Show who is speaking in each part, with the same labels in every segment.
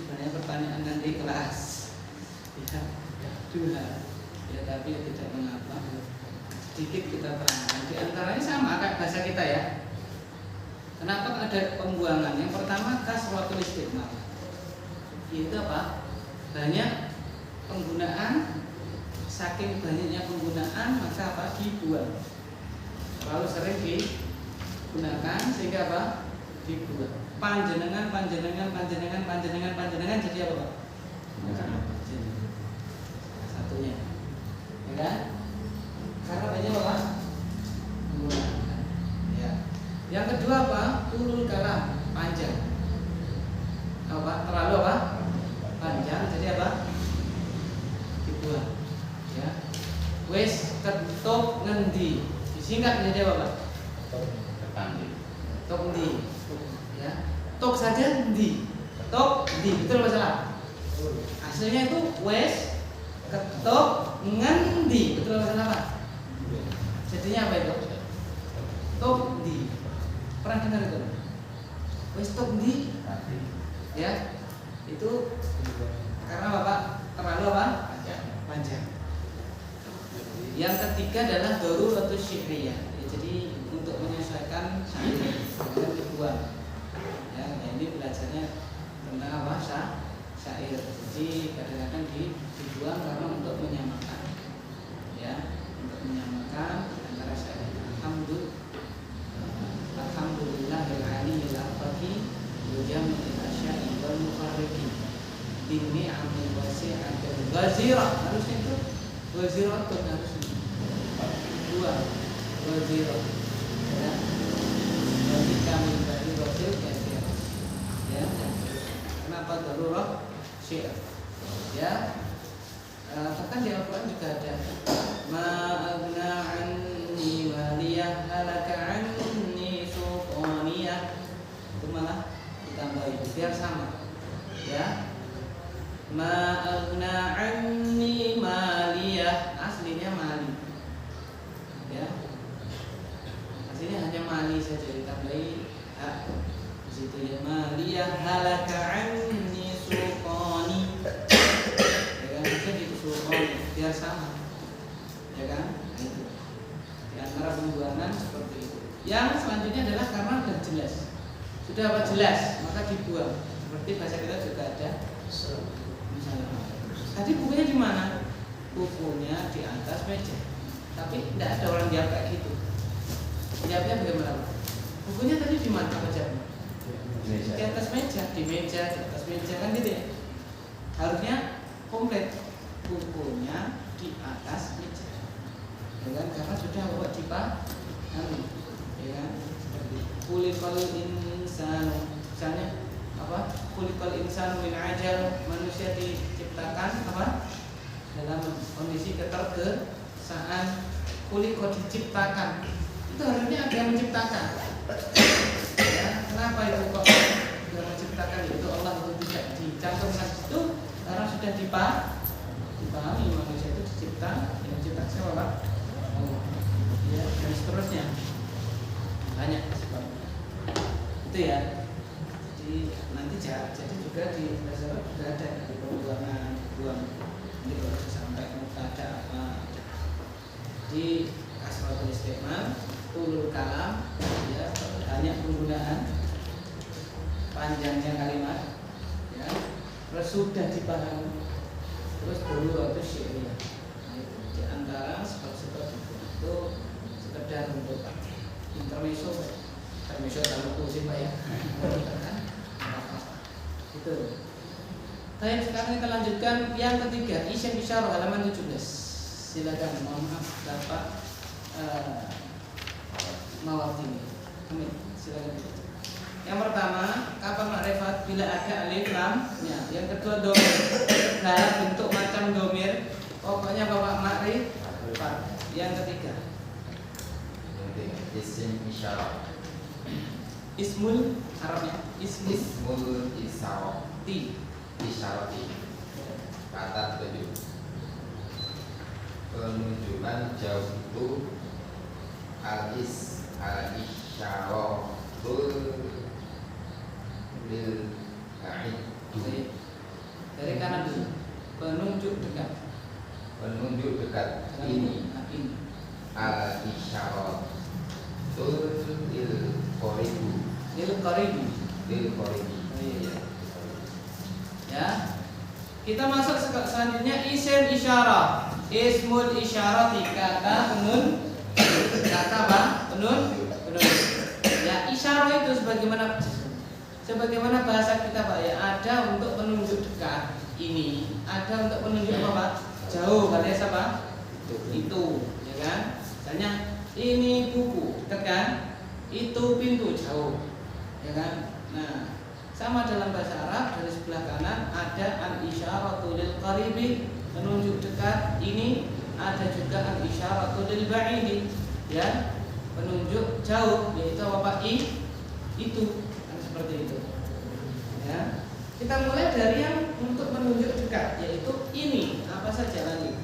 Speaker 1: sebenarnya pertanyaan nanti kelas ya, dua ya, tapi tidak mengapa, sedikit kita terangkan. Di antaranya sama kayak bahasa kita ya. Kenapa ada pembuangan? Yang pertama kasratul istiqmal, itu apa? Banyak penggunaan, saking banyaknya penggunaan maka apa? Dibuang. Terlalu sering digunakan sehingga apa? Dibuang. Panjenengan jadi apa Pak? Satunya, ya kan? Karena banyak apa? Menggunakan. Ya. Yang kedua apa? Tulul kalam, panjang. Apa? Terlalu apa? Panjang, jadi apa? Dibuang. Ya. Wes ketok ngendi? Disingkat menjadi apa Pak? Tok ngendi? Ya. Tok saja ngendi? Tok ngendi? Betul masalah? Hasilnya itu wes ketok ngendi? Betul masalah Pak? Jadinya apa itu? Tok ngendi? Pernah dengar itu? Wes tok ngendi? Ya. Itu karena Bapak terlalu apa? Panjang. Yang ketiga adalah daruratus syi'riyah. Ya, jadi untuk menyesuaikan syair dengan dibuang. Ya, ini belajarnya tentang apa? Syair. Jadi kadang-kadang dibuang karena untuk menyamakan. Ya, untuk menyamakan antara syair. Alhamdulillahil aliyyil aqdi yujamil asya'i wal mufarriqi binni amil wasi'atil ghazirah. Harusnya itu ghazirah itu harusnya dua ghazirah ya. Jadi kami dari ghazir ya. Kenapa darurah syair? Ya. Bahkan di Al-Quran juga ada ma'agna anni waliyah halaka anni suqaniyah. Itu malah ditambahin biar sama ya. Ma'agna anni maliyah, aslinya mali ya. Aslinya hanya mali saja, ditambahi hak di situ ya. Maliyah halaka anni suqani. Jadi suqani biar sama. Ya kan? Nah, itu. Di antara pembuangan seperti itu. Yang selanjutnya adalah karena sudah jelas. Sudah apa jelas, maka dibuang. Seperti bahasa kita juga ada. Misalnya, tadi bukunya di mana? Bukunya di atas meja. Tapi tidak ada orang jawab kayak gitu. Jawabnya bagaimana? Bukunya tadi di mana? Apa jawabnya? Di atas meja, di atas meja kan gitu ya. Harusnya komplit. Bukunya di atas meja. Ya kan? Karena sudah bawa dipahami. Ya kan? Seperti kulikal insanu. Misalnya apa? Kulikal insanu min ajal, manusia diciptakan apa? Dalam kondisi ketergesaan. Kulikal diciptakan. Itu harusnya ada yang menciptakan. Ya, kenapa itu kok yang menciptakan itu Allah itu tidak dicantumkan itu? Karena sudah dipahami manusia itu dicipta, yang menciptakan siapa Pak? Allah. Ya, dan seterusnya banyak sebabnya. Itu ya. Jadi nanti jadi juga di dasar juga ada di pembuangan buang. Ini kalau sampai ada apa? Di kasratul istiqmal, tulul kalam, ya, banyak penggunaan, panjangnya kalimat, ya, terus sudah dipahami, terus daruratus syi'riyah. Di antara sebab-sebab itu sekedar untuk intermezzo terlalu pusing Pak ya. Itu. Baik, sekarang kita lanjutkan yang ketiga, isim isyarah halaman 17. Silakan, mohon maaf Bapak Mawardi. Amin. Silakan. Yang pertama, kapan makrifat bila ada alif lamnya. Yang kedua domir. Dalam bentuk macam domir. Pokoknya Bapak makrifat. Yang ketiga,
Speaker 2: isim isyarah.
Speaker 1: Ismul Arabnya.
Speaker 2: Ismul isyarati. Isyarati. Kata tujuh. Penunjukan jauh itu al-isyaratul lil ka'id.
Speaker 1: Dari kanan dulu. Penunjuk dekat.
Speaker 2: Penunjuk dekat ini al-isyaratul lil qaribi.
Speaker 1: Lil qaribi.
Speaker 2: Lil qaribi.
Speaker 1: Iya. Ya. Kita masuk selanjutnya isim isyarah. Ismul isyarati, kata penun. Kata apa? Penun. Ya, isyarah itu sebagaimana bahasa kita Pak ya, ada untuk penunjuk dekat ini, ada untuk penunjuk apa Pak? Jauh, alias apa? Itu, ya kan? Misalnya ini buku, dekat kan? Itu pintu, jauh, ya kan? Nah, sama dalam bahasa Arab, dari sebelah kanan ada al-isyaratu lil qaribi, penunjuk dekat ini, ada juga al-isyaratu lil ba'idi, ya, penunjuk jauh, yaitu apa? Itu, kan seperti itu. Ya. Kita mulai dari yang untuk menunjuk dekat, yaitu ini, apa saja nanti?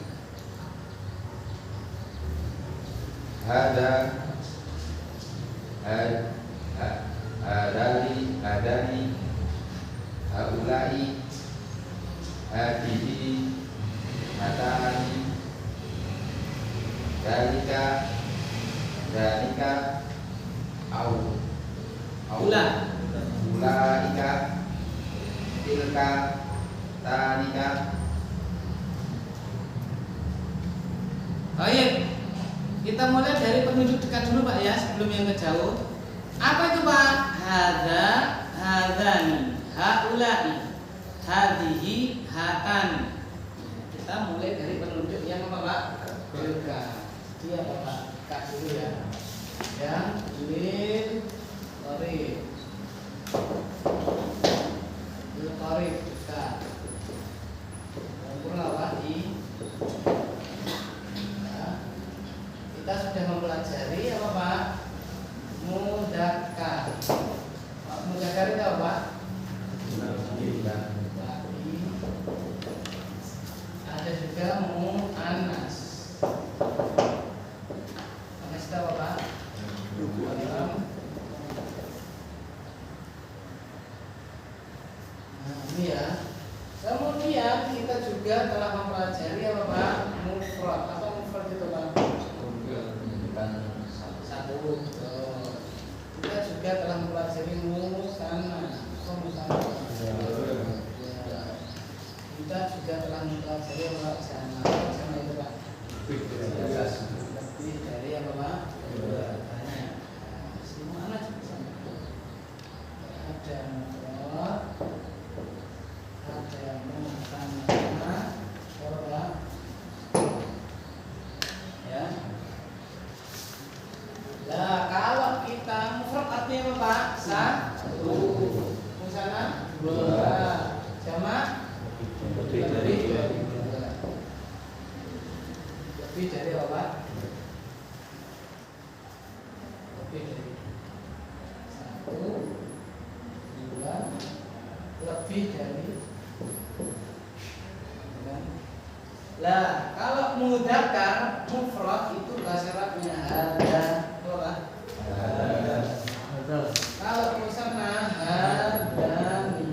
Speaker 2: Hadani, haulai, hadihi, hatani, dalika, ulaika, tilka, tanika.
Speaker 1: Baik, kita mulai dari penunjuk dekat dulu Pak ya, sebelum yang ke jauh. Apa itu Pak? Hadani, haulai, hadihi, hatani. Kita mulai dari penunjuk yang apa Pak? Dekat. Dia apa Pak? Dekat dulu ya. Yang lil qarib. Lil qarib dekat. Kurang apa? Kita sudah mempelajari apa Pak? Mudzakkar. Mudzakkar itu apa? Laki. Ada juga muannas. Muannas itu apa Pak? Nah, ini ya. Kemudian kita juga telah mempelajari apa Pak? Mufrad. Apa mufrad itu Pak? Satu. Kita juga telah mempelajari musanna. Kita juga telah mempelajari apa sana. Sana itu Pak. Lebih dari apa Pak? Banyak. Semua juga sama. Ada mufrad, ada musanna, apa? Ya. Nah, kalau kita mufrad artinya apa Pak? Satu. Musanna dua. Jamak lebih dari dua. Lebih dari apa Pak? Lebih dari satu, dua, lebih dari. Lah, kalau mudzakkar mufrad itu bahasa Arabnya hada. Kalau musanna hadani.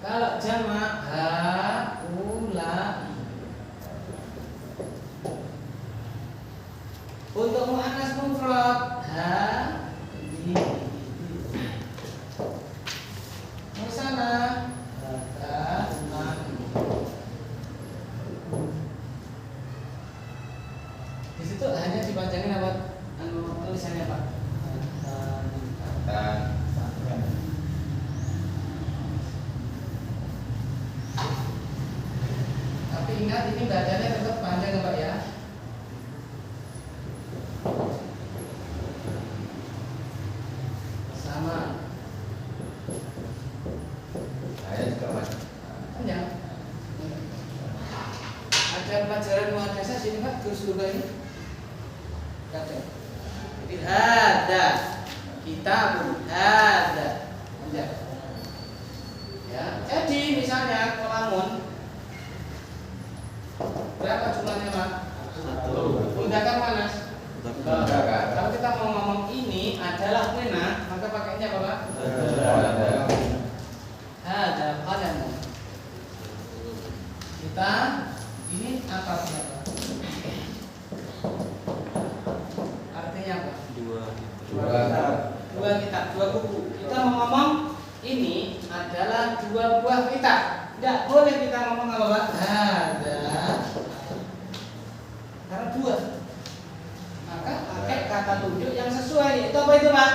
Speaker 1: Kalau jamak haulai. Untuk muannas mufrad hadihi. Musanna hadani. Di situ hanya dipanjangin apa tulisannya Pak? Tapi ingat ini bacanya tetap panjang Pak ya. Sama.
Speaker 2: Saya juga Mas.
Speaker 1: Panjang. Ada pelajaran muhadasah sini Pak, terus juga ini. Ada. Jadi hada, kitabun hada. Panjang. Ya, jadi misalnya kolamun berapa jumlahnya Pak?
Speaker 3: Satu.
Speaker 1: Mudzakkar muannas? Kalau kita mau ngomong ini adalah pena, maka pakainya apa Pak? Ada qalam. Kita ini apa artinya Pak? Artinya apa? Dua kitab, dua buku. Kita mau ngomong ini adalah dua buah kitab. Tidak boleh kita ngomong apa Pak? Ada. Karena dua. Maka pakai kata tunjuk yang sesuai. Itu apa itu Pak?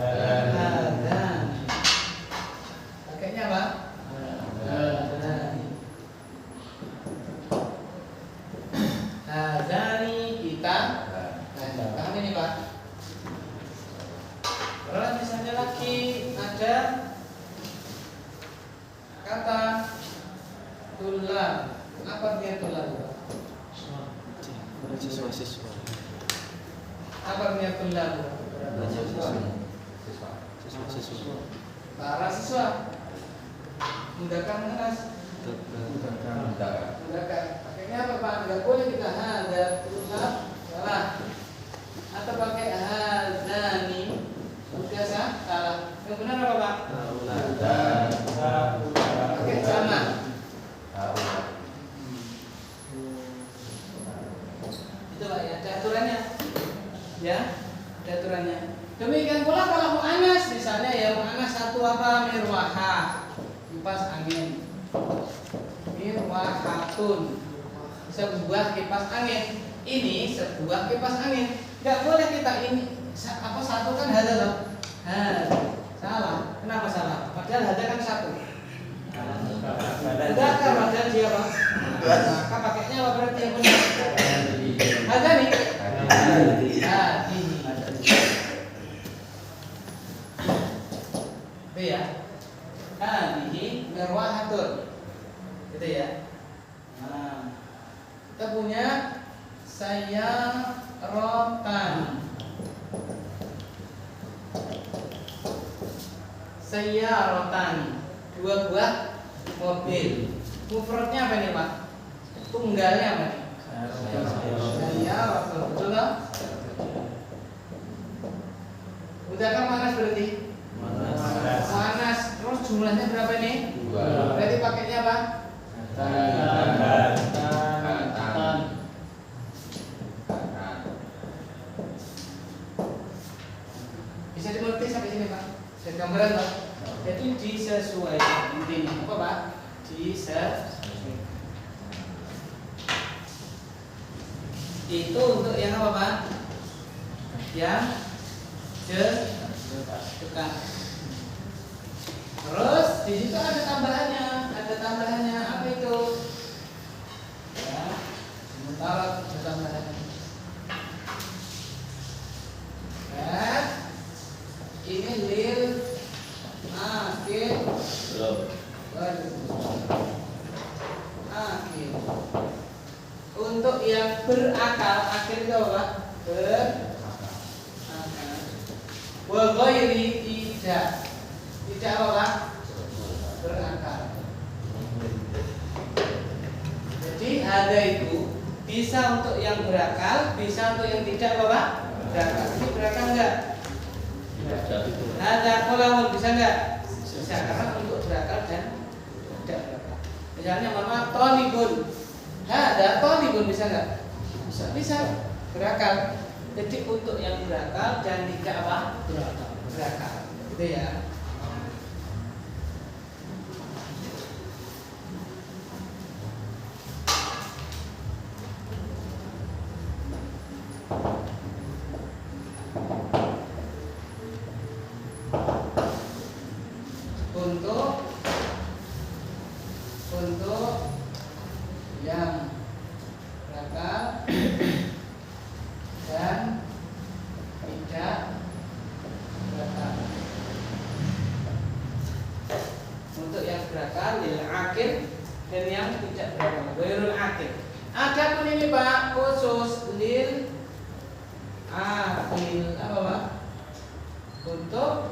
Speaker 1: Ada. Pakainya apa? Ada. Hadani kita. Paham ini Pak? Terus misalnya lagi ada kata tulab. Apa artinya tulab?
Speaker 3: Siswa.
Speaker 1: Apa artinya tulab?
Speaker 3: Siswa.
Speaker 1: Para siswa. Mudzakkar muannas.
Speaker 2: Mudzakkar.
Speaker 1: Pakainya apa Pak? Enggak boleh kita hada tulab. Salah. Atau pakai hadani. Sudah salah. Yang benar apa Pak? Pakai jamak. Itu Pak ya, ada aturannya. Ya, ada aturannya. Demikian pula kalau mu'annas, misalnya ya mu'annas satu apa? Mirwahah, kipas angin. Mirwahatun, sebuah kipas angin. Ini sebuah kipas angin. Tidak boleh kita ini apa satu kan hada loh. Salah. Kenapa salah? Padahal hada kan satu. Mudzakkar padahal dia apa? Maka pakainya apa berarti yang benar? Hadani. Itu ya. Hadihi mirwahatun. Gitu ya. Nah, kita punya sayyaratan, dua buah mobil. Mufradnya apa nih Pak? Tunggalnya apa nih? Sayyaratan, betul nggak? Udah kan manas berarti? Manas. Terus jumlahnya berapa nih?
Speaker 2: Dua.
Speaker 1: Berarti pakainya apa? Bisa dimengerti sampai sini Pak? Saya gambaran Pak. Jadi disesuaikan intinya apa Pak? Disesuaikan. Itu untuk yang apa Pak? Yang dekat. Terus di situ ada tambahannya. Apa itu? Ya, sementara ada tambahannya. Dan ini lil akhir. Akhir. Untuk yang berakal, akhir itu apa? Berakal. Wa ghairi tidak. Tidak apa Pak? Berakal. Jadi ada itu bisa untuk yang berakal, bisa untuk yang tidak apa Pak? Berakal. Ini berakal enggak? Ada kolamun bisa enggak? Bisa, karena untuk berakal dan tidak berakal. Misalnya mama tolibun. Ada tolibun bisa enggak? Bisa berakal. Jadi untuk yang berakal dan tidak apa? Berakal. Gitu ya. Untuk yang berakal dan tidak berakal. Untuk yang berakal lil akil dan yang tidak berakal ghairul akil. Adapun ini Pak khusus lil akil apa Pak? Untuk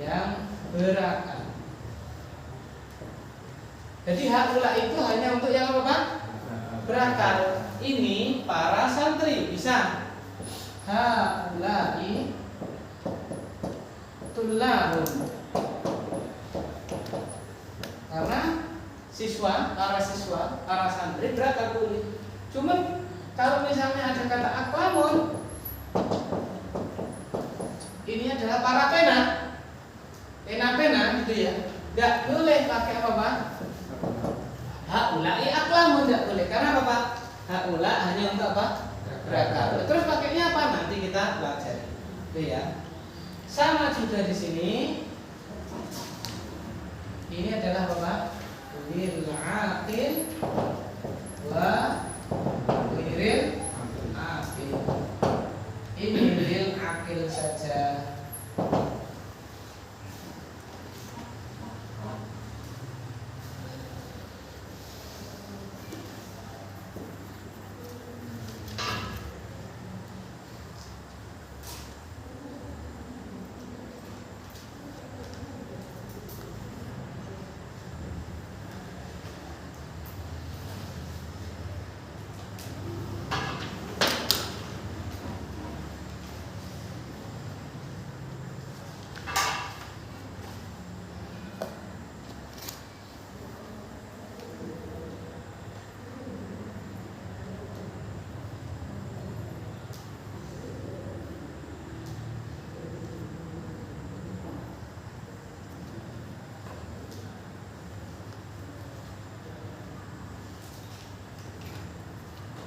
Speaker 1: yang berakal. Jadi haula itu hanya untuk yang apa Pak? Berakal. Ini para santri bisa. haula'i tullabun. Karena para santri berapa kulit. Cuman kalau misalnya ada kata aklamun, ini adalah para pena gitu ya. Nggak boleh pakai apa Pak? Haula'i aklamun, nggak boleh. Karena apa Pak? Haula hanya untuk apa? Berapa. Terus pakainya apa? Nanti kita pelajari. Itu ya. Sama juga di sini. Ini adalah apa Pak? Lil aqil wa liril aqil. Ini lil aqil saja.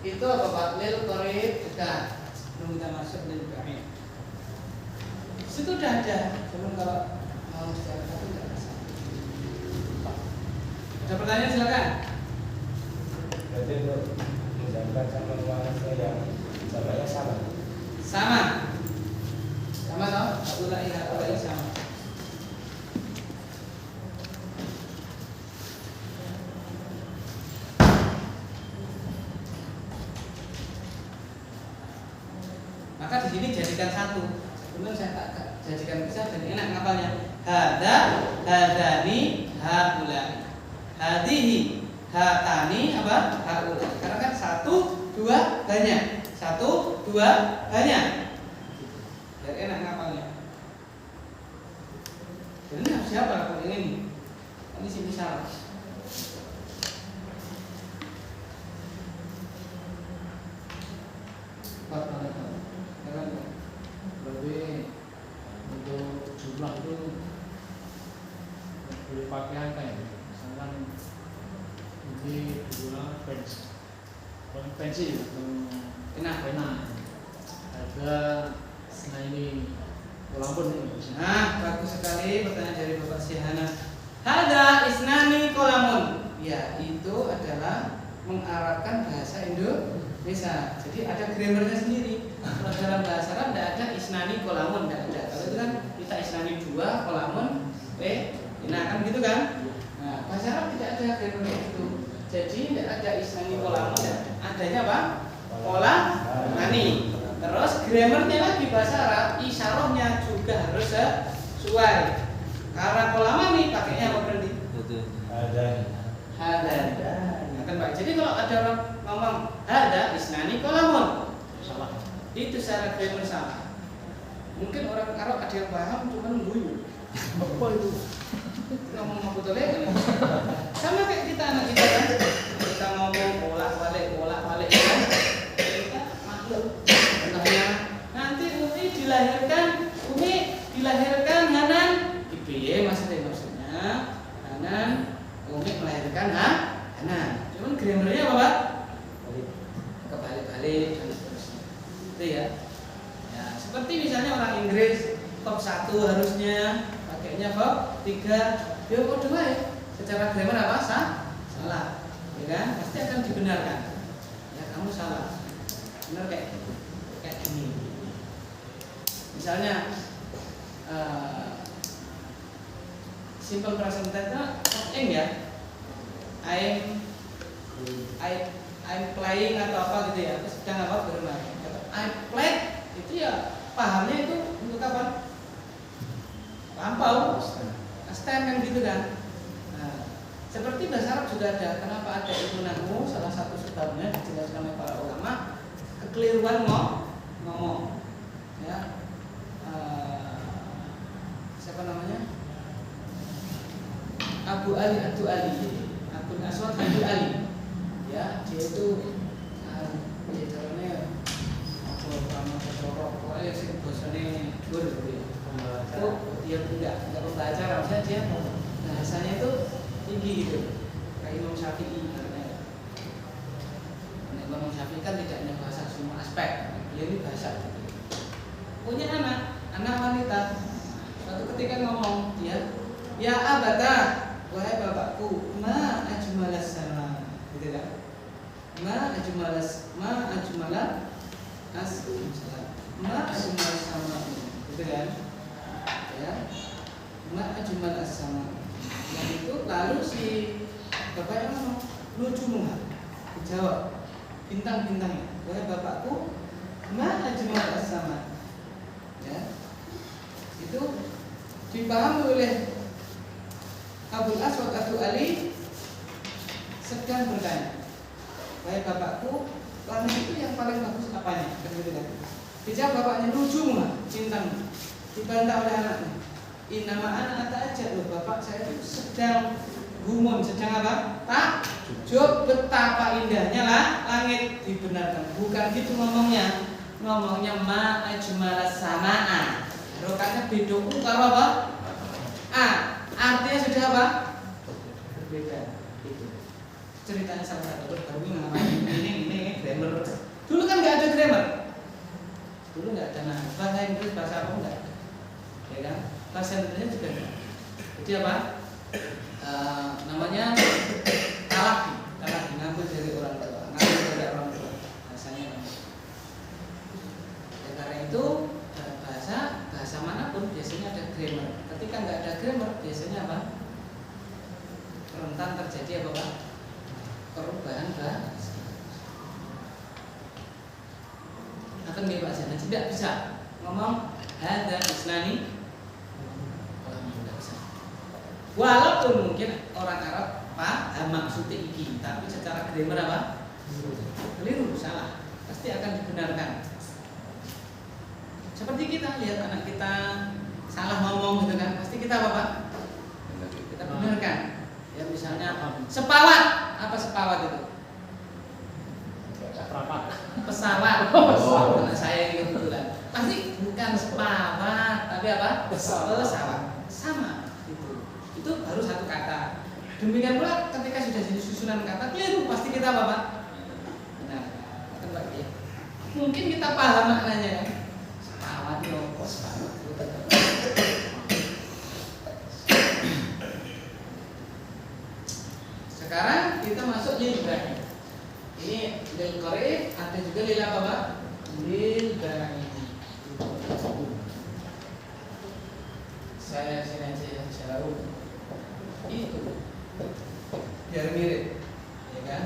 Speaker 1: Itu apa Pak? Lil qarib dekat. Sebelum kita masuk lil ba'id. Situ udah ada. Sebelum kalau mau secara satu tidak ada. Ada pertanyaan silakan.
Speaker 2: Berarti untuk menjalankan sama nuansa yang samanya sama.
Speaker 1: Sama toh? Haula'i sama. Maka di sini jadikan satu. Kemudian saya tak jadikan pisah dan enak ngapalnya. Hadani, haula'i. Hadihi, hatani, apa? Haula'i. Karena kan 1, 2 banyak. 1, 2 banyak. Biar enak ngapalnya. Jadi ini harus siapa kalau ini? Ini sih misal.
Speaker 4: Berarti untuk jumlah itu boleh pakai angka ya. Misalkan ini 2 pensi pena harga nah ini kolampun ini.
Speaker 1: Nah, bagus sekali pertanyaan dari Bapak Syahana. Hada isnani kolamun. Ya, itu adalah mengarabkan bahasa Indonesia. Jadi ada grammarnya sendiri. Kalau dalam bahasa Arab tidak ada isnani kolamun, tidak ada. Kalau itu kan kita isnani 2 kolamun nah kan gitu kan. Nah, bahasa Arab tidak ada grammarnya itu. Jadi tidak ada isnani kolamun, adanya apa? Kolamani. Terus grammarnya lagi bahasa Arab, isyarahnya juga harus sesuai. Karena kolamani pakainya apa berarti? Hadan. Akan baik. Jadi kalau ada orang ngomong hada isnani kolamun,
Speaker 4: Salah.
Speaker 1: itu secara grammar sama. Mungkin orang Arab ada yang paham cuma guyu.
Speaker 4: Apa itu?
Speaker 1: Ngomong apa betul ya? Sama kayak kita anak kita kan. Kita ngomong bolak-balik kan. Kita makhluk. Contohnya nanti Umi dilahirkan Hanan. Piye maksudnya? Hanan Umi melahirkan Hanan. Cuman grammarnya apa Pak? Kebalik-balik dan seterusnya. Itu ya. Ya, seperti misalnya orang Inggris top 1 harusnya pakainya verb 3. Ya kok 2 ya? Secara grammar apa? Salah. Ya kan? Pasti akan dibenarkan. Ya kamu salah. Benar kayak gini. Misalnya simple present tense ing ya. I'm playing atau apa gitu ya. Terus sedang apa bermain. I played itu ya pahamnya itu untuk apa? Lampau. Stand kan gitu kan. Nah, seperti bahasa Arab juga ada. Kenapa ada itu nahu? Salah satu sebabnya dijelaskan oleh para ulama kekeliruan ngomong. ya, siapa namanya? Abu Ali Abdul Aswad Abdul Ali, ya dia itu ya caranya pokoknya sih bosannya gur gitu ya. Itu dia tidak membaca, maksudnya dia bahasanya itu tinggi gitu, kayak Imam Syafi'i karena Imam Syafi'i kan tidak hanya bahasa semua aspek, dia ini bahasa gitu. Punya anak wanita, suatu ketika ngomong dia, ya abada, wahai bapakku, ma ajmalas sama, gitu kan? Ma ajmalas sama, gitu kan? Ya, ma ajmalas sama. Yang itu lalu si bapaknya ngomong, lucu muha, dijawab bintang-bintangnya, wahai bapakku, ma ajmalas sama. Ya, itu dipahami oleh Abul Aswad Abdul Ali sedang bertanya, wahai bapakku, langit itu yang paling bagus apanya? Dijawab bapaknya, lucu mah, bintang. Dibantah oleh anaknya, inama anak aja loh bapak, saya itu sedang gumun, sedang apa? Takjub betapa indahnya lah langit. Dibenarkan, bukan gitu ngomongnya ma ajmalas samaa. Rokatnya beda karo apa? Artinya sudah apa? Berbeda. Itu ceritanya salah satu baru ini grammar. Dulu kan nggak ada grammar. Dulu nggak ada bahasa Inggris, bahasa apa nggak ada, ya kan? Bahasa Inggrisnya juga nggak. Jadi apa? Namanya talaki ngambil dari orang tua, bahasanya. Ya, karena itu bahasa manapun biasanya ada grammar. Ketika nggak ada grammar, biasanya apa? Rentan terjadi apa Pak? Perubahan bahasa. Akan nggih Pak Zainal tidak bisa ngomong hadza isnani, tidak bisa. Walaupun mungkin orang Arab paham maksudnya iki, tapi secara grammar apa? Keliru, salah. Pasti akan dibenarkan. Seperti kita lihat anak kita salah ngomong gitu kan, pasti kita apa Pak? Kita benarkan. Ya misalnya sepawat, apa sepawat itu? Pesawat. Anak saya ini kebetulan. Pasti bukan sepawat, tapi apa? Pesawat. Sama itu baru satu kata. Demikian pula ketika sudah jadi susunan kata, keliru, pasti kita apa Pak? Benar. Kan Pak ya. Mungkin kita paham maknanya kan. Sepawat loh, sepawat. Sekarang kita masuk lil bani. Ini lil qarib, ada juga lil apa Pak? Lil bani. Saya sini aja yang jauh. Itu biar mirip, ya kan?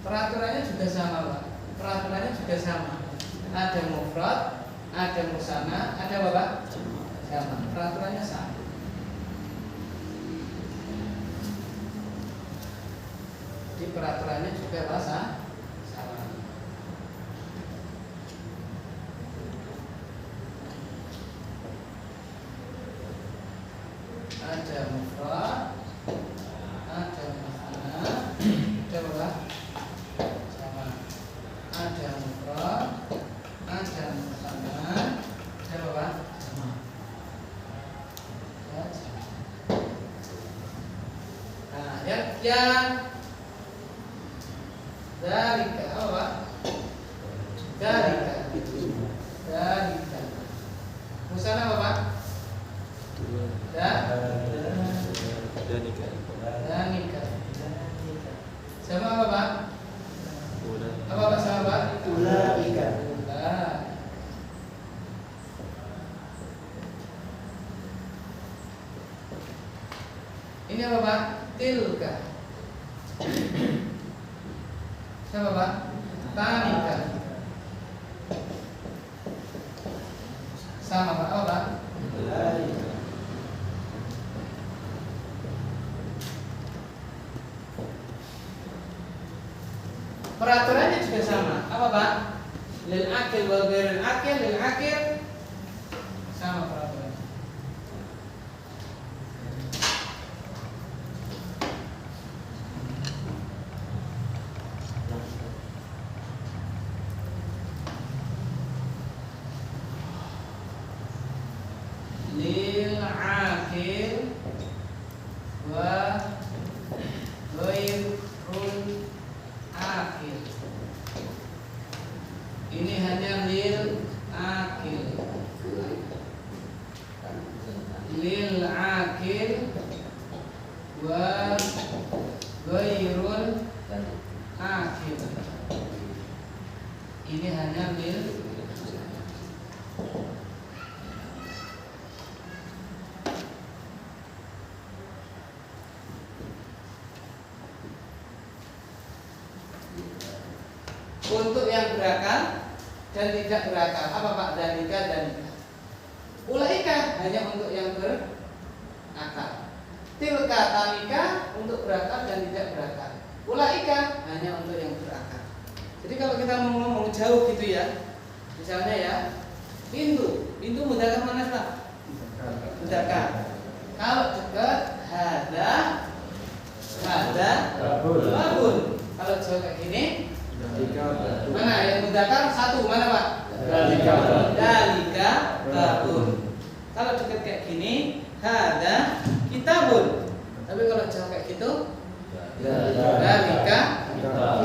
Speaker 1: Peraturannya juga sama Pak. Peraturannya juga sama. Ada mufrad, ada musanna, ada apa Pak? Sama. Peraturannya sama. Di peraturannya juga bahasa sama. Ada mufrad, ada musanna, ada apa? Sama. Ada mufrad, ada musanna, ada apa? Sama. Nah, yang dalika apa? Dalika. Musanna apa Pak? Danika. Sama apa Pak? Apa Pak sama Pak? Ulaika. Ini apa Pak? Tilka. Sama Pak? Tanika. Sama Pak? Apa Pak? Peraturannya juga sama. Apa Pak? Lil akil wal ghairil akil, lil akil sama peraturannya. Lil akil wa ghairul akil. Ini hanya lil akil. Lil akil wa ghairul akil. Ini hanya lil untuk yang berakal dan tidak berakal. Apa Pak? Dalika dan ulaika hanya untuk yang berakal. Tilka tanika untuk berakal dan tidak berakal. Ulaika hanya untuk yang berakal. Jadi kalau kita mau ngomong jauh gitu ya, misalnya ya, pintu mudzakkar mana Pak? Mudzakkar. Kalau dekat hada babun. Kalau jauh kayak gini, mana yang mudzakkar satu, mana Pak? Dalika babun. Kalau dekat kayak gini, hada kitabun. Tapi kalau jauh kayak gitu, dalika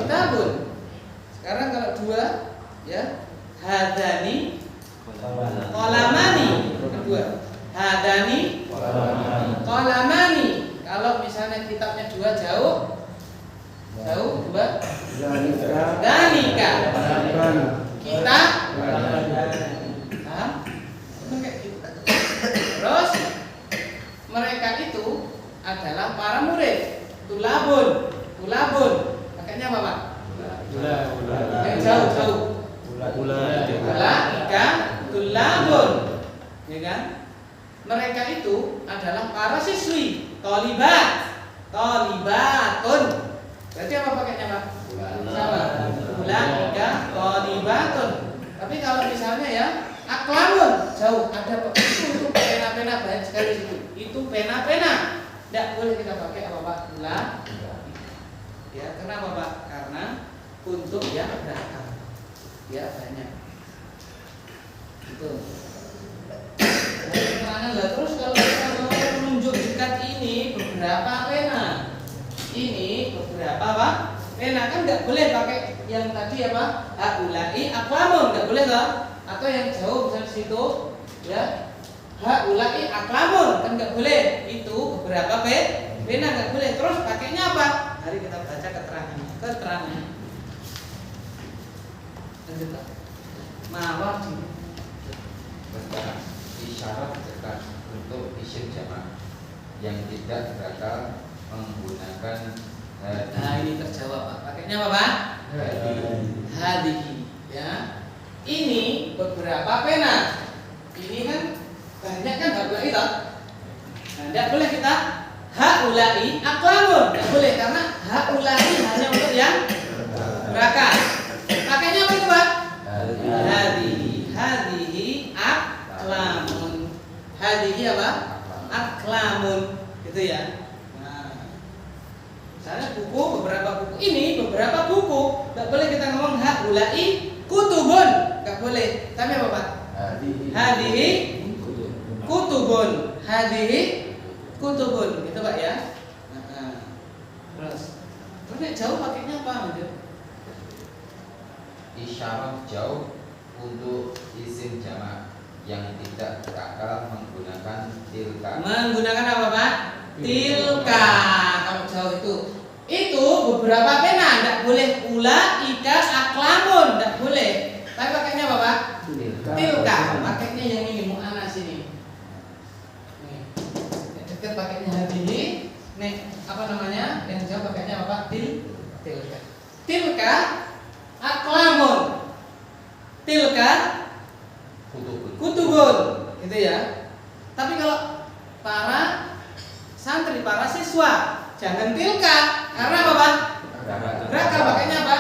Speaker 1: kitabun. Sekarang kalau dua, ya, hadani qalamani. Kedua, hadani qalamani. Kalau misalnya kitabnya dua jauh dua. Dalika kita paham? Itu kayak gitu. Terus mereka itu adalah para murid. Tulabun. Pakainya apa Pak? Yang jauh. Ulaika tulabun. Ya kan? Mereka itu adalah para siswi. Tolibatun. Berarti apa pakainya Pak? Sama. Ulaika tolibatun. Tapi kalau misalnya ya aklamun jauh, ada itu pena-pena banyak sekali situ. Itu pena-pena. Tidak boleh kita pakai apa Pak? Ya, kenapa Pak? Karena untuk yang berakal. Ya banyak. Itu. Keterangan lah. Terus kalau kita mau menunjuk dekat ini beberapa pena. Ini beberapa Pak? Pena kan nggak boleh pakai yang tadi apa? Haulai aklamun, nggak boleh toh? Atau yang jauh misalnya situ, ya. Haulai aklamun kan nggak boleh. Itu beberapa pena nggak boleh. Terus pakainya apa? Mari kita baca keterangannya. Lanjut Pak. Mawar di
Speaker 5: isyarat dekat untuk isim jamak yang tidak berakal menggunakan
Speaker 1: Nah ini terjawab Pak. Pakainya apa Pak? Hadihi. Ya. Ini beberapa pena. Ini kan banyak kan haulai toh. Nah, tidak boleh kita haulai aklamun. Tidak boleh karena haulai hanya untuk yang berakal. Pakainya apa itu Pak? Hadihi aklamun. Hadihi apa? Aklamun. Gitu ya. Misalnya beberapa buku ini, beberapa buku, nggak boleh kita ngomong haulai kutubun, nggak boleh. Tapi apa Pak? Hadihi kutubun, gitu Pak ya. Terus jauh pakainya apa?
Speaker 5: isyarat jauh untuk isim jamak yang tidak berakal menggunakan tilka.
Speaker 1: Menggunakan apa Pak? Tilka. Kalau jauh itu beberapa pena, tidak boleh ulaika aklamun, tidak boleh. Tapi pakainya apa Pak? Tilka. Pakainya yang ini mu'anas ini. Nih. Dekat pakainya hadihi. Nih, apa namanya? Yang jauh pakainya apa Pak? Tilka. Tilka aklamun. Tilka kutubun. Gitu ya. Tapi kalau para santri, para siswa, jangan tilka. Karena apa Pak? Berakal pakainya apa?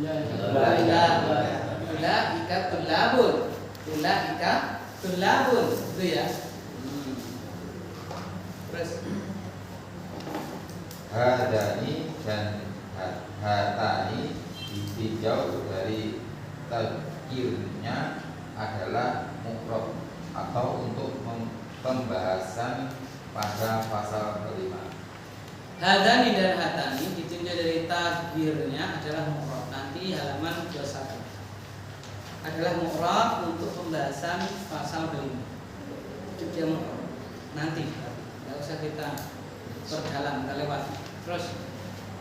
Speaker 4: Ya, ya.
Speaker 1: Ulaika tulabun. Ulaika tulabun. Itu ya. Terus
Speaker 5: hadani dan hatani ditinjau dari tadkirnya adalah mufrad atau untuk pembahasan pada pasal kelima.
Speaker 1: hadani dan hatani ditinjau dari takdirnya adalah mufrad. Nanti halaman 21 adalah mufrad untuk pembahasan pasal kelima. Itu dia mufrad. Nanti nggak usah kita perdalam, kita lewat. Terus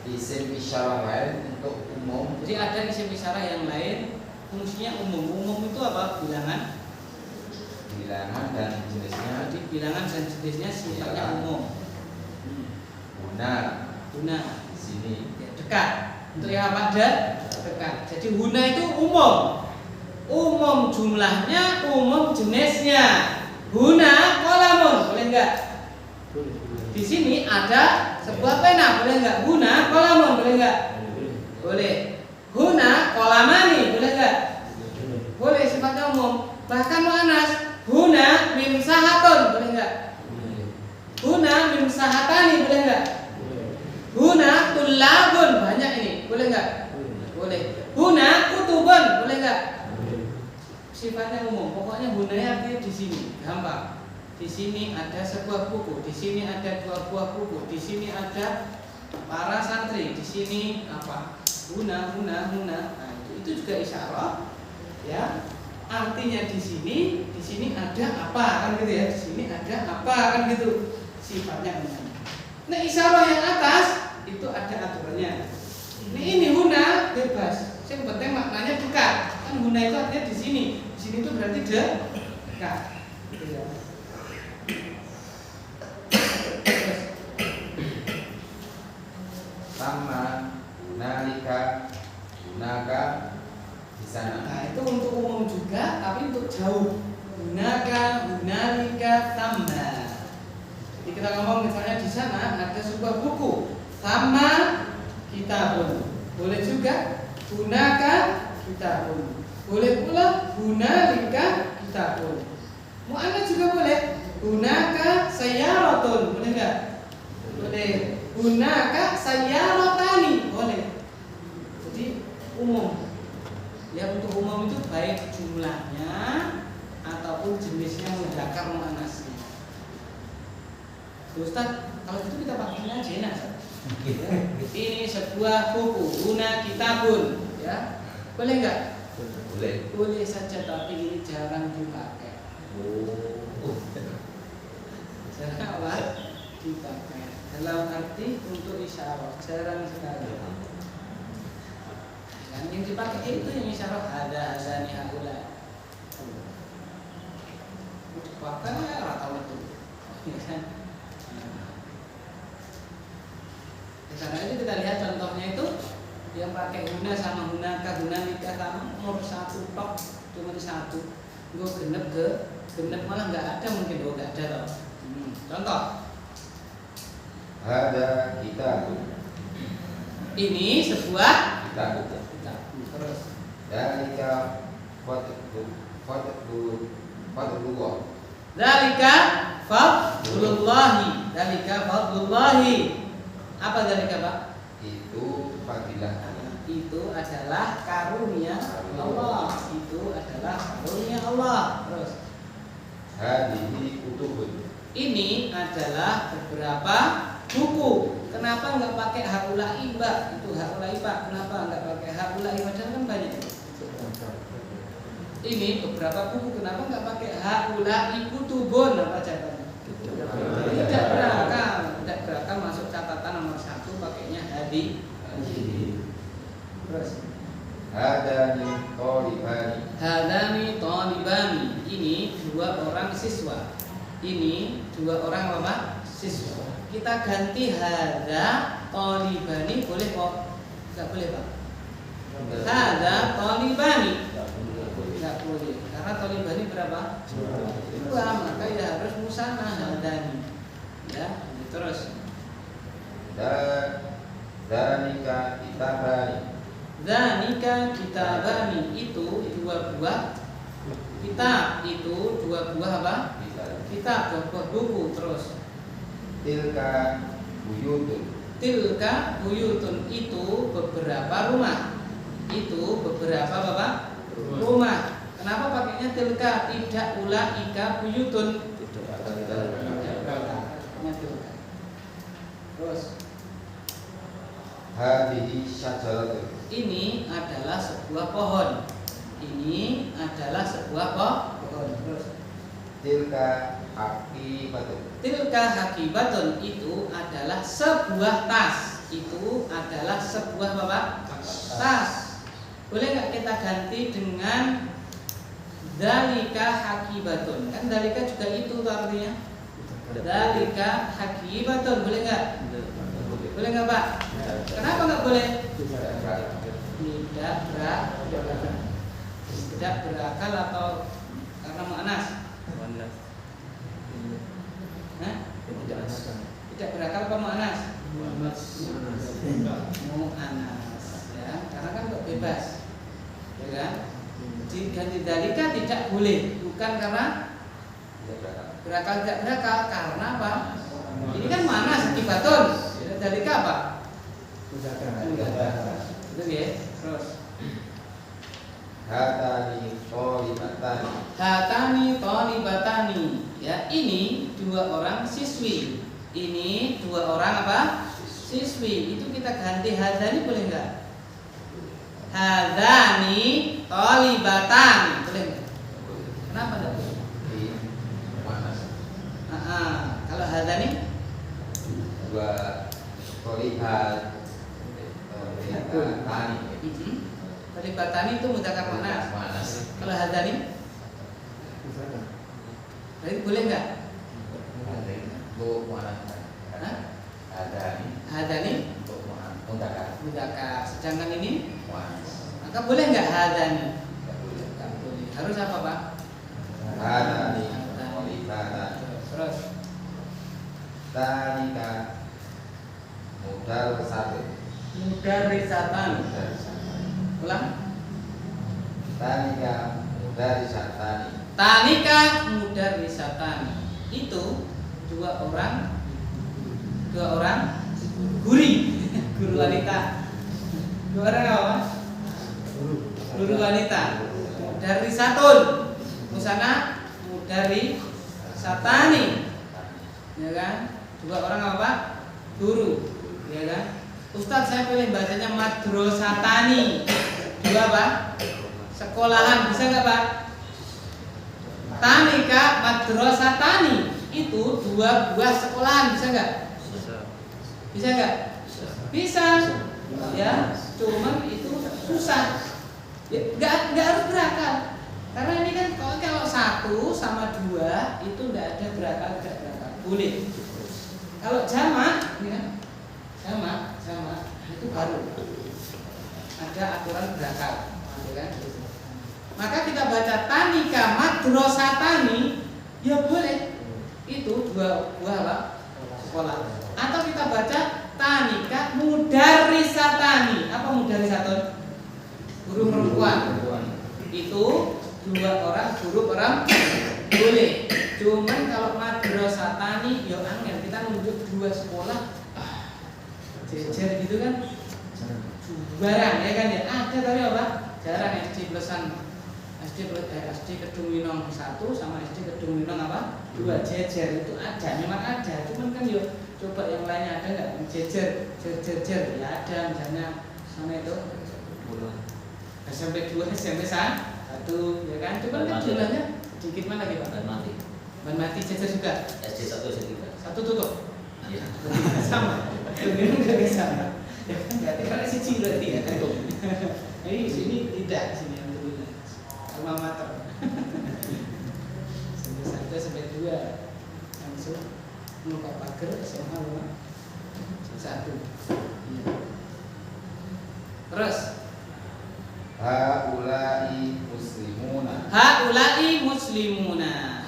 Speaker 5: Isim isyarah lain untuk umum.
Speaker 1: jadi ada isim isyarah yang lain fungsinya umum. Umum itu apa? Bilangan.
Speaker 5: Bilangan dan jenisnya
Speaker 1: Jadi bilangan dan jenisnya sifatnya umum.
Speaker 5: guna
Speaker 1: Guna
Speaker 5: di sini.
Speaker 1: ya, dekat. Untuk yang apa? Dekat. Jadi guna itu umum. Umum jumlahnya, umum jenisnya. Guna kolamun, boleh enggak? Di sini ada sebuah pena, boleh enggak? Guna kolamun, boleh enggak? Boleh. Guna kolamani, boleh enggak? Boleh, sifatnya umum. Bahkan muannas, guna mimsahatun, boleh enggak? Guna mimsahatani, boleh enggak? Guna tulabun, banyak ini, boleh enggak? Boleh. Guna kutubun, boleh enggak? Sifatnya umum. Pokoknya gunanya artinya di sini, gampang. Di sini ada sebuah buku, di sini ada dua buah buku, di sini ada para santri, di sini apa? Guna. Nah, itu juga isyarah, ya. Artinya di sini ada apa kan gitu ya? Di sini ada apa kan gitu? Sifatnya umum. Nah, isyarah yang atas itu ada aturannya. Ini guna bebas. Yang penting maknanya dekat. Kan guna itu artinya di sini. Di sini itu berarti dekat. Gitu ya.
Speaker 5: Sama nalika gunaka di sana.
Speaker 1: Nah, itu untuk umum juga, tapi untuk jauh. Gunaka, gunalika, sama. Jadi kita ngomong misalnya di sana ada sebuah buku, sama kitabun. Boleh juga gunaka kitabun. Boleh pula gunalika kitabun. Mu'annas juga boleh. Gunaka sayyaratun, boleh enggak? Boleh. Gunaka sayyaratani, boleh. Jadi umum. Ya, untuk umum itu baik jumlahnya ataupun jenisnya mudzakkar muannats. Ustaz, kalau gitu kita pakai ini aja enak. Ya. Ini sebuah buku, guna kitabun, ya. Boleh enggak?
Speaker 5: Boleh.
Speaker 1: Boleh saja, tapi ini jarang dipakai. Jarang apa? Dipakai. Dalam arti untuk isyarat, jarang sekali. Yang dipakai itu yang isyarat ada nih haula. Bahkan rata itu. Karena itu kita lihat contohnya itu yang pakai guna sama gunaka, guna nikah sama nomor satu tok, cuma satu. Gue genep malah nggak ada mungkin, nggak ada loh. Contoh.
Speaker 5: Ada kitab.
Speaker 1: Ini sebuah
Speaker 5: Kitab.
Speaker 1: Terus.
Speaker 5: Dalika fadlullah.
Speaker 1: Dalika fadlullahi. Dalika fadlullahi. Apa dalika, Pak?
Speaker 5: Itu fadilah.
Speaker 1: Itu adalah karunia Allah. Itu adalah karunia Allah. Terus.
Speaker 5: Hadihi kutubun.
Speaker 1: Ini adalah beberapa buku. Kenapa nggak pakai haulai, Mbak? Itu haulai, Pak. Kenapa nggak pakai haulai? Padahal kan banyak. Ini beberapa buku. Kenapa nggak pakai haulai kutubun? Apa jawabannya? Tidak berakal masuk catatan nomor 1 pakainya hadi. Terus.
Speaker 5: Hadani tolibani.
Speaker 1: Hadani talibani. Ini 2 orang siswa. Ini 2 orang apa? Siswa. Kita ganti hada talibani, boleh kok? Enggak boleh, Pak. Hada talibani. Enggak boleh. Karena talibani berapa? 2, maka ya harus musanna hadani. Ya, terus.
Speaker 5: Danika kitabani.
Speaker 1: Danika kitabani itu dua buah kitab, itu dua buah apa? Kitab, dua buah buku. Terus
Speaker 5: Tilka buyutun.
Speaker 1: tilka buyutun itu beberapa rumah. Itu beberapa apa? Rumah. Kenapa pakainya tilka, tidak ulaika buyutun? Terus
Speaker 5: Hadhihi syajaratun.
Speaker 1: ini adalah sebuah pohon. Ini adalah sebuah pohon. Terus
Speaker 5: Tilka aqibatun.
Speaker 1: tilka hakibatun itu adalah sebuah tas. Itu adalah sebuah apa? Tas. Boleh nggak kita ganti dengan dalika hakibatun? Kan dalika juga itu tuh artinya. Dalika hakibatun, boleh nggak? Boleh nggak Pak? Kenapa nggak boleh? Tidak berakal atau karena mu'anas? Hah? Tidak berakal apa mu'anas? Mu'anas, ya, karena kan kok bebas, ya kan? Diganti dalika tidak boleh, bukan karena berakal tidak berakal, karena apa? Ini kan mu'anas akibatun. Dalika apa? Itu ya. Terus
Speaker 5: Hatani tholibatani.
Speaker 1: hatani tholibatani. Ya, ini dua orang siswi. Ini dua orang apa? Siswi. Itu kita ganti hadani boleh enggak? Hadani tholibatan. Boleh enggak? Kenapa enggak boleh? Kalau hadani
Speaker 5: Dua tholibat. Tani.
Speaker 1: Tholibatani itu mudzakkar muannas. Kalau hadani berarti boleh enggak?
Speaker 5: Untuk muannas.
Speaker 1: Hadani
Speaker 5: untuk mudzakkar.
Speaker 1: mudzakkar. Sedangkan ini
Speaker 5: Muannas.
Speaker 1: maka boleh enggak hadani?
Speaker 5: Tidak boleh.
Speaker 1: Enggak boleh. Harus apa, Pak?
Speaker 5: Hatani tholibatan.
Speaker 1: Terus
Speaker 5: Tanika mudarrisatun.
Speaker 1: mudarrisatan. Ulang.
Speaker 5: Tanika mudarrisatani.
Speaker 1: Tanika mudarrisatan. Itu dua orang guri, guru wanita. Dua orang apa? Guru wanita. Mudarrisatun. Musana mudarrisatani. Ya kan? Dua orang apa? Guru. Ya kan? Ustadz, saya pilih bacanya madrasatani. Dua apa? Sekolahan, bisa nggak Pak? Tanika madrasatani itu dua buah sekolahan, bisa nggak? Bisa nggak? Bisa. Ya, cuman itu susah. Ya, nggak harus berakal. Karena ini kan kalau satu sama dua itu nggak ada berakal, tidak berakal. Boleh. Kalau jamak, ya, jamak itu baru ada aturan berakal, ya kan? Maka kita baca tanika madrasatani, ya boleh. Itu dua buah apa? Sekolah. Atau kita baca tanika mudarrisatani. Apa mudarrisatun? Guru perempuan. Itu dua orang guru boleh. Cuman kalau madrasatani ya angel, kita nunjuk dua sekolah jejer gitu kan. Barang ya kan ya. Ada tapi apa? Jarang SD plusan SD Kedung Winong 1 sama SD Kedung Winong apa? 2 jejer itu ada, memang ada. Cuman kan yuk coba yang lainnya ada nggak? Jejer ya ada, misalnya sama itu SMP 2 SMP 1 ya kan? Cuman kan jumlahnya sedikit mana gitu? Ban mati jejer juga.
Speaker 3: SD 1 SD 3.
Speaker 1: Satu tutup.
Speaker 3: Iya.
Speaker 1: Sama. Ini enggak sama. Ya kan berarti kalau siji berarti ya tutup. Ini sini tidak, sini yang kedua. Alma mater. Sampai 1 sampai 2 langsung buka pagar SMA 1. Iya. Terus
Speaker 5: Haulai muslimuna.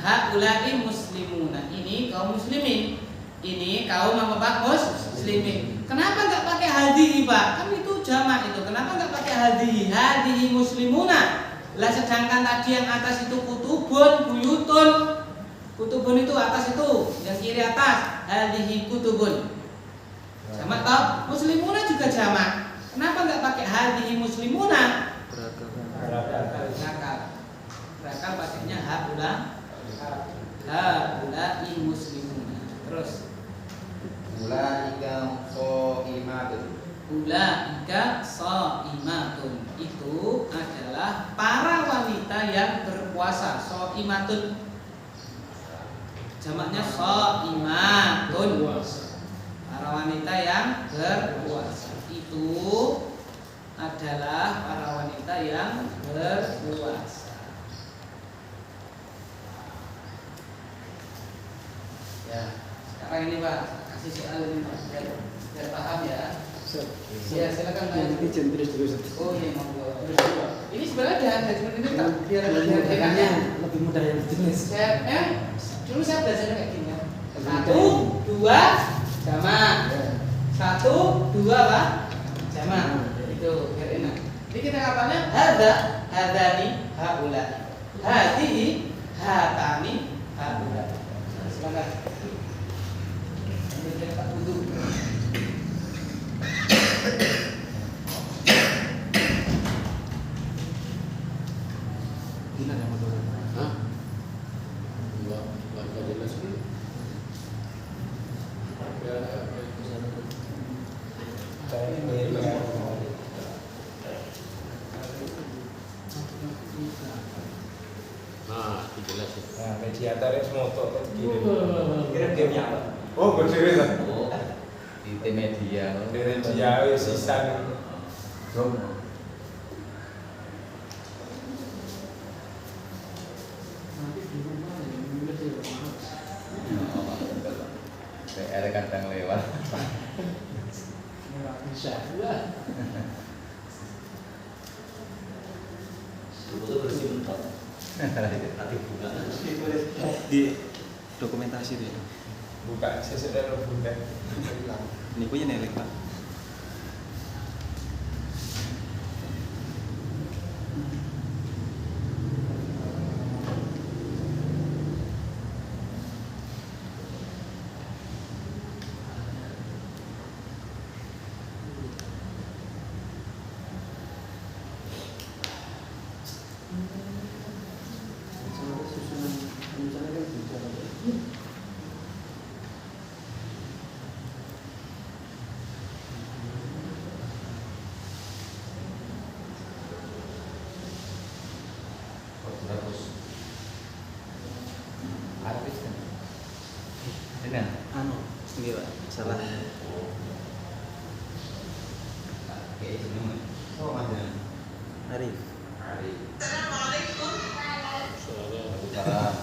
Speaker 1: haulai muslimuna. Ini kaum muslimin. Ini kaum apa Pak? Muslimin. Kenapa nggak pakai hadiri Pak? Kan itu jamak itu. Kenapa nggak pakai hadhihi? Hadhihi muslimuna. Lah sedangkan tadi yang atas itu kutubun, buyutun. Kutubun itu atas itu, yang kiri atas. Hadhihi kutubun. Jamak toh? Muslimuna juga jamak. Kenapa nggak pakai hadhihi muslimuna? Berakal pakainya haula muslimuna. Terus
Speaker 5: Ulaika shaimatun.
Speaker 1: ulaika shaimatun itu adalah para wanita yang berpuasa. Shaimatun jamaknya shaimatun. Para wanita yang berpuasa itu adalah para wanita yang berpuasa. Ya, sekarang ini Pak, kasih soal ini Pak, biar paham ya. Ya, silakan Pak. Oh iya, monggo. Ini sebenarnya ada cuma ini tak biar enaknya
Speaker 3: lebih mudah yang jenis.
Speaker 1: Dulu saya belajar kayak gini ya. 1, 2, jamak. 1, 2 Pak, jamak. Itu biar enak. Jadi kita kapalnya hadani, haula. Hadihi, hatani, haula. Silakan. Ambil dari Pak Wudu.
Speaker 3: Gila yang motor.
Speaker 6: Hah? Enggak jelas dulu. Ya, nah, jelas ya.
Speaker 2: Nah, mediatornya moto gini.
Speaker 4: Kirim game apa?
Speaker 2: Oh, berdiri lah.
Speaker 5: Oh, di media.
Speaker 2: Media wis sisan.
Speaker 4: Nanti di rumah ya, minggu sih mahal.
Speaker 5: PR kadang lewat.
Speaker 4: Nggak bisa lah.
Speaker 6: Sebetulnya bersih mentok. Hati bunga.
Speaker 3: Di dokumentasi itu ya.
Speaker 2: Buka sesudah rebutan.
Speaker 3: Ini punya nelek Pak. Susunan rencana kan bicara.
Speaker 5: Bagus. Artis kan. Ini ya?
Speaker 3: Anu, ini Pak, salah.
Speaker 5: Oke, ini. Oh, ada.
Speaker 3: Arif.
Speaker 5: Hari.
Speaker 6: Soalnya
Speaker 5: Salam.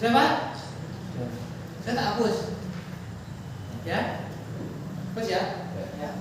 Speaker 1: Sudah Pak? Saya tak hapus. Ya? Hapus ya? Ya.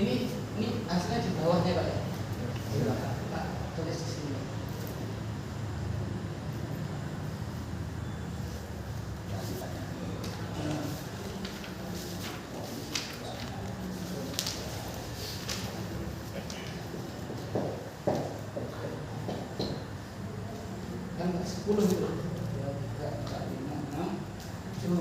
Speaker 1: Ini hasilnya di bawahnya Pak ya? Pak, tulis di sini. Kan 10 itu. 2, 3, 4, 5, 6, 7.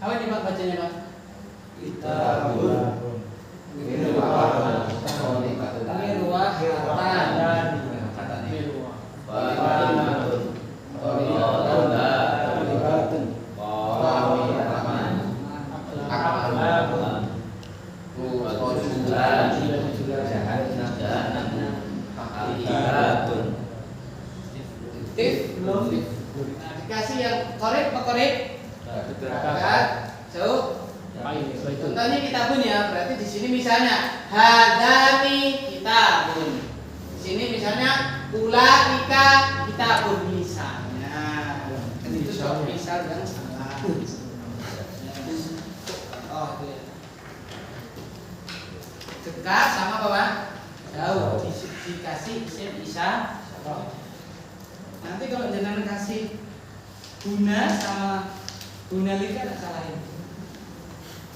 Speaker 1: Apa ini Pak bacanya Pak?
Speaker 5: Kitabun Mirwahatan Wa'imatun Wa'imatun Wa'imatun Akhlakun Kutulan Jahannam Akibatun
Speaker 1: Belum. Nah, dikasih yang korek apa korek? Jauh. Contohnya kitabun ya, berarti di sini misalnya hadani kitabun. Di sini misalnya ulaika kitabun misalnya. Itu soal misal yang salah. Oh itu ya. Dekat sama apa Pak? Jauh. Dikasih isim isa. Nanti kalau jenengan kasih guna sama guna lika tak salahin.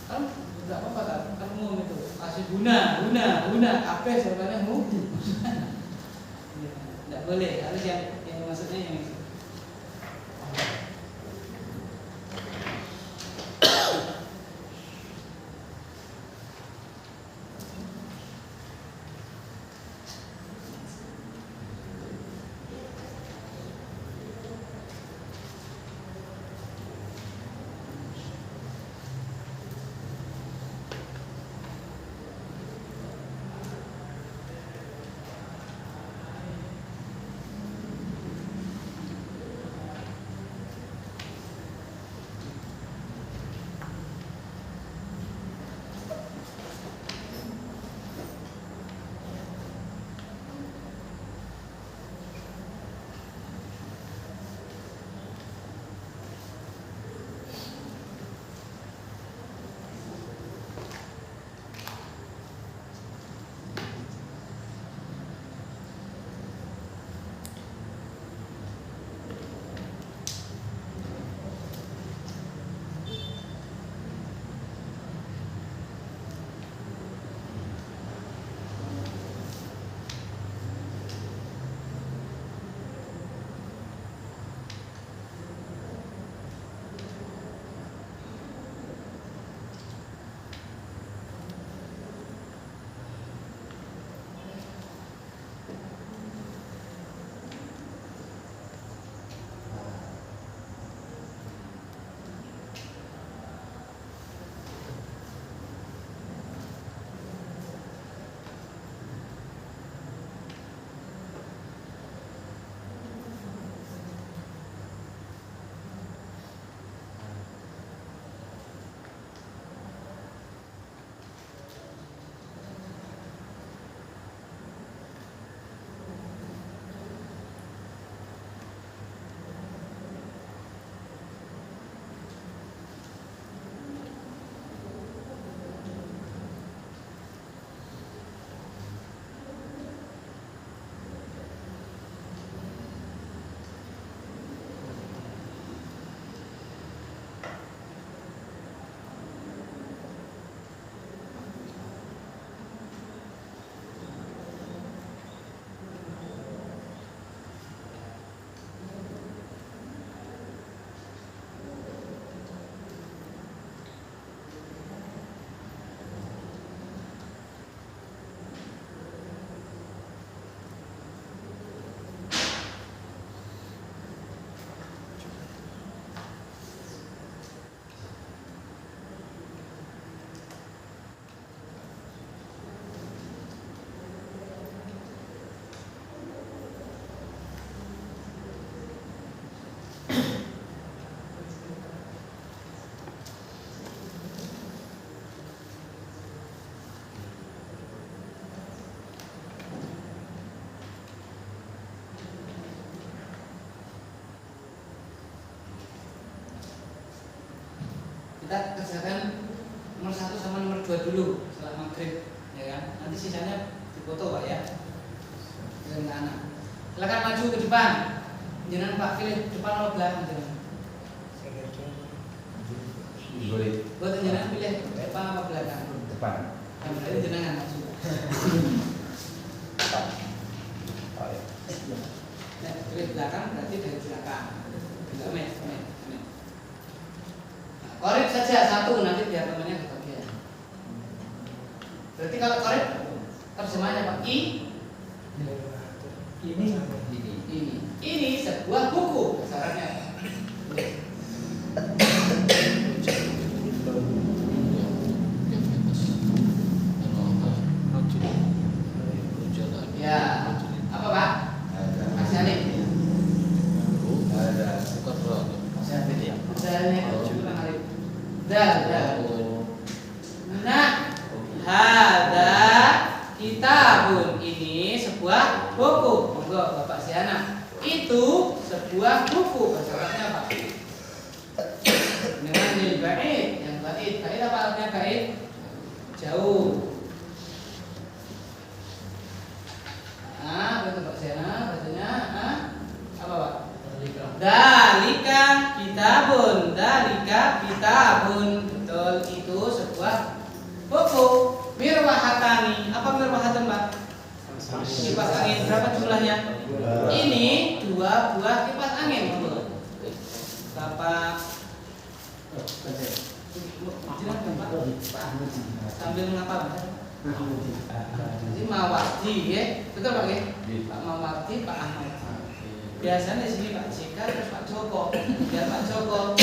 Speaker 1: Kan enggak apa-apa kan umum itu. Kasih guna apa jawabannya enggak boleh, harus yang maksudnya yang itu. Kita kerjakan nomor 1 sama nomor 2 dulu setelah maghrib, ya kan? Nanti sisanya dipoto Pak ya. Dengan anak. Silakan maju ke depan. Jangan Pak pilih depan atau belakang jangan. Buat jangan pilih depan atau belakang.
Speaker 2: Depan.
Speaker 1: Yang berarti jangan maju. Nah, pilih belakang berarti dari belakang. Enggak met. Korek saja satu, nanti biar temannya kebagian. Berarti kalau korek terjemahannya Pak ini sebuah buku syaratnya. Ya, apa Pak? Masih alif. Nah, hada kitabun ini sebuah buku. Monggo Bapak Siana. Itu bait, yang bait. Bait apa artinya bait? Jauh. Betul Pak Sena, bacanya apa Pak? Dalika kitabun, betul, itu sebuah buku. Mirwahatani, apa mirwahatan Pak? Kipas angin, berapa jumlahnya? Ini 2 buah kipas angin. Bapak sambil mengapa Pak? Jadi Mawardi ya, betul Pak ya? Pak Mawardi, Pak Ahmad. Biasanya di sini Pak JK terus Pak Joko, biar Pak Joko.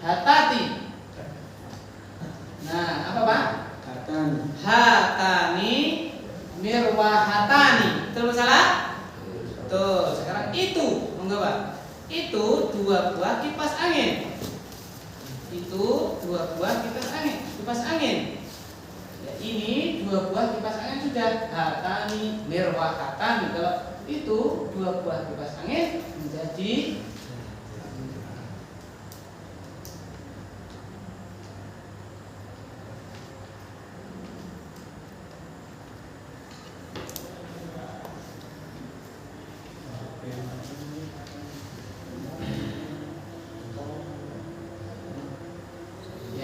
Speaker 1: Hatati. Nah, apa Pak? Hatani mirwahatani. Betul salah? Tuh, sekarang itu, monggo Pak. Itu 2 buah kipas angin. Itu 2 buah kipas angin. Kipas angin. Ya, ini 2 buah kipas angin sudah. Hatani mirwahatani. Kalau itu 2 buah kipas angin menjadi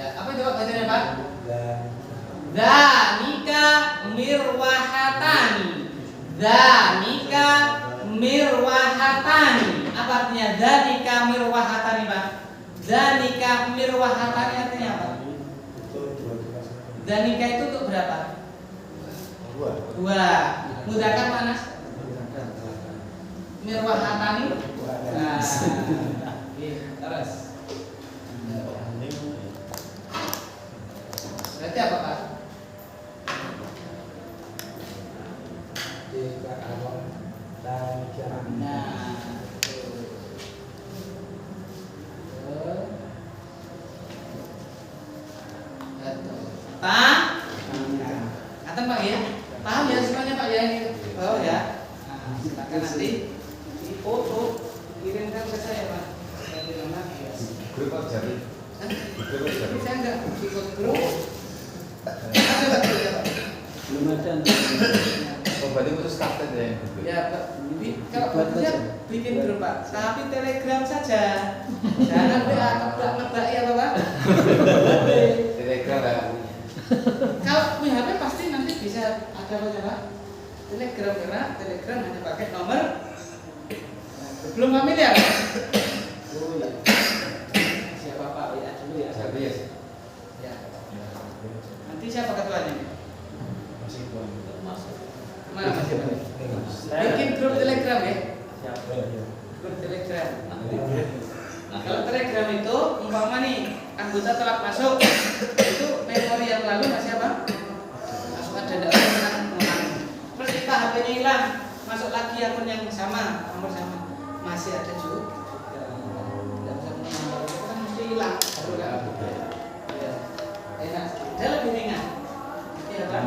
Speaker 1: apa jawab bacanya Pak? Danika mirwahatani. Danika mirwahatani. Apa artinya danika mirwahatani Pak? Danika mirwahatani artinya apa? Danika itu untuk berapa? 2. Mudzakkar mana? Mirwahatani. Nah, terus. Berarti apa Pak? Nah, Kata Pak ya? Paham ya semuanya Pak ya? Oh ya. Nah, silakan nanti foto kirimkan ke saya Pak.
Speaker 5: Grup apa jadi?
Speaker 1: Saya enggak ikut grup.
Speaker 3: Belum ada.
Speaker 5: Oh, berarti putus started ya?
Speaker 1: Ya Pak. Kalau bagusnya bikin grup Pak, tapi Telegram saja. Jangan WA ngebak ya Pak.
Speaker 5: Telegram lah.
Speaker 1: Kalau punya HP pasti nanti bisa ada apa Pak? Telegram, karena Telegram hanya pakai nomor. Belum familiar? Oh iya. Siapa Pak? Ya dulu ya.
Speaker 5: Jadi ya.
Speaker 1: Ya. Nanti siapa ketuanya? Mana masih Pak? Bikin grup Telegram ya. Grup Telegram. Nah, kalau Telegram itu umpama nih anggota telat masuk, itu memori yang lalu masih apa? Masuk ada orang. Terus kita HP-nya hilang, masuk lagi akun yang sama, nomor sama, masih ada juga. Tidak bisa menambah, itu kan mesti hilang, baru kan? Ya. Enak, dia lebih ringan. Iya Pak.